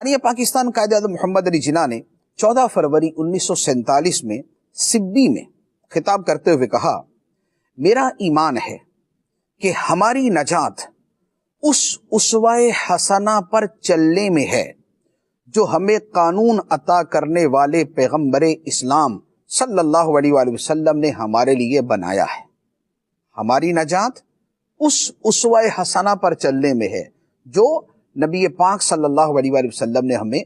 بانی پاکستان قائد اعظم محمد علی جناح نے 14 فروری 1947 میں سبی میں خطاب کرتے ہوئے کہا، میرا ایمان ہے کہ ہماری نجات اس اسوہ حسنہ پر چلنے میں ہے جو ہمیں قانون عطا کرنے والے پیغمبر اسلام صلی اللہ علیہ وآلہ وسلم نے ہمارے لیے بنایا ہے۔ ہماری نجات اس اسوہ حسنہ پر چلنے میں ہے جو نبی پاک صلی اللہ علیہ وآلہ وسلم نے ہمیں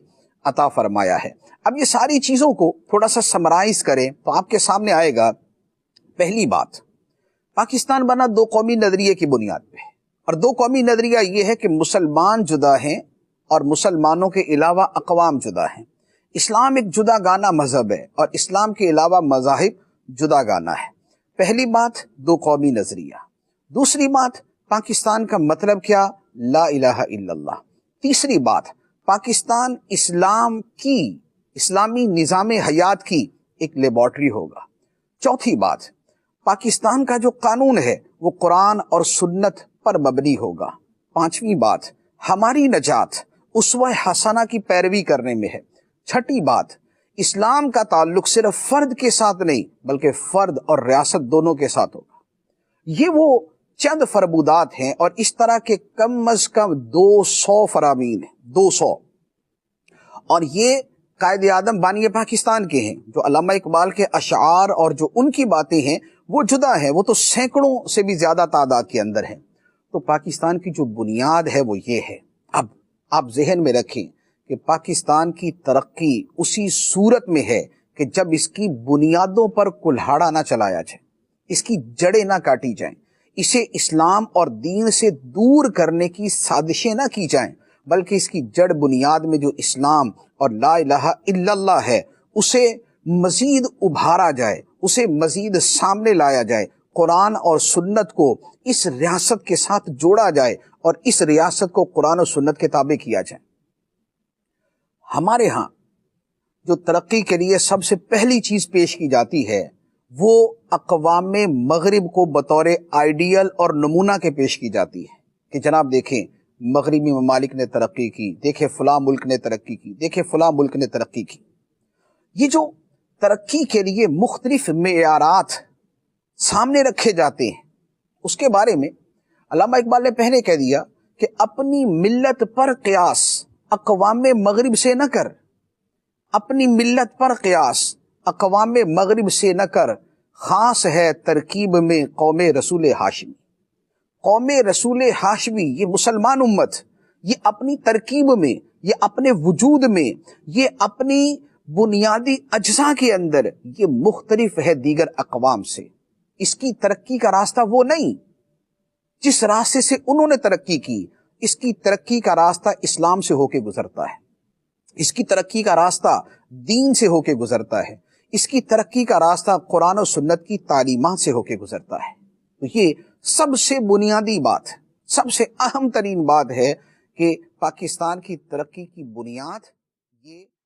عطا فرمایا ہے۔ اب یہ ساری چیزوں کو تھوڑا سا سمرائز کریں تو آپ کے سامنے آئے گا، پہلی بات، پاکستان بنا دو قومی نظریے کی بنیاد پہ، اور دو قومی نظریہ یہ ہے کہ مسلمان جدا ہیں اور مسلمانوں کے علاوہ اقوام جدا ہیں۔ اسلام ایک جدا گانا مذہب ہے اور اسلام کے علاوہ مذاہب جدا گانا ہے۔ پہلی بات، دو قومی نظریہ۔ دوسری بات، پاکستان کا مطلب کیا؟ لا الہ الا اللہ۔ تیسری بات، پاکستان اسلام کی، اسلامی نظام حیات کی ایک لیبارٹری ہوگا۔ چوتھی بات، پاکستان کا جو قانون ہے وہ قرآن اور سنت پر مبنی ہوگا۔ پانچویں بات، ہماری نجات اسوہ حسنہ کی پیروی کرنے میں ہے۔ چھٹی بات، اسلام کا تعلق صرف فرد کے ساتھ نہیں بلکہ فرد اور ریاست دونوں کے ساتھ ہوگا۔ یہ وہ چند فربودات ہیں اور اس طرح کے کم از کم 200 فرامین ہیں، 200، اور یہ قائد اعظم بانی پاکستان کے ہیں۔ جو علامہ اقبال کے اشعار اور جو ان کی باتیں ہیں وہ جدا ہیں، وہ تو سینکڑوں سے بھی زیادہ تعداد کے اندر ہیں۔ تو پاکستان کی جو بنیاد ہے وہ یہ ہے۔ اب آپ ذہن میں رکھیں کہ پاکستان کی ترقی اسی صورت میں ہے کہ جب اس کی بنیادوں پر کلہاڑا نہ چلایا جائے، اس کی جڑیں نہ کاٹی جائیں، اسے اسلام اور دین سے دور کرنے کی سازشیں نہ کی جائیں، بلکہ اس کی جڑ بنیاد میں جو اسلام اور لا الہ الا اللہ ہے اسے مزید ابھارا جائے، اسے مزید سامنے لایا جائے، قرآن اور سنت کو اس ریاست کے ساتھ جوڑا جائے اور اس ریاست کو قرآن و سنت کے تابع کیا جائے۔ ہمارے ہاں جو ترقی کے لیے سب سے پہلی چیز پیش کی جاتی ہے وہ اقوام مغرب کو بطور آئیڈیل اور نمونہ کے پیش کی جاتی ہے کہ جناب دیکھیں مغربی ممالک نے ترقی کی، دیکھیں فلاں ملک نے ترقی کی، دیکھیں فلاں ملک نے ترقی کی۔ یہ جو ترقی کے لیے مختلف معیارات سامنے رکھے جاتے ہیں اس کے بارے میں علامہ اقبال نے پہلے کہہ دیا کہ اپنی ملت پر قیاس اقوام مغرب سے نہ کر، اپنی ملت پر قیاس اقوام مغرب سے نہ کر، خاص ہے ترکیب میں قوم رسول ہاشمی۔ قوم رسول ہاشمی، یہ مسلمان امت، یہ اپنی ترکیب میں، یہ اپنے وجود میں، یہ اپنی بنیادی اجزاء کے اندر یہ مختلف ہے دیگر اقوام سے۔ اس کی ترقی کا راستہ وہ نہیں جس راستے سے انہوں نے ترقی کی، اس کی ترقی کا راستہ اسلام سے ہو کے گزرتا ہے، اس کی ترقی کا راستہ دین سے ہو کے گزرتا ہے، اس کی ترقی کا راستہ قرآن و سنت کی تعلیمات سے ہو کے گزرتا ہے۔ تو یہ سب سے بنیادی بات، سب سے اہم ترین بات ہے کہ پاکستان کی ترقی کی بنیاد یہ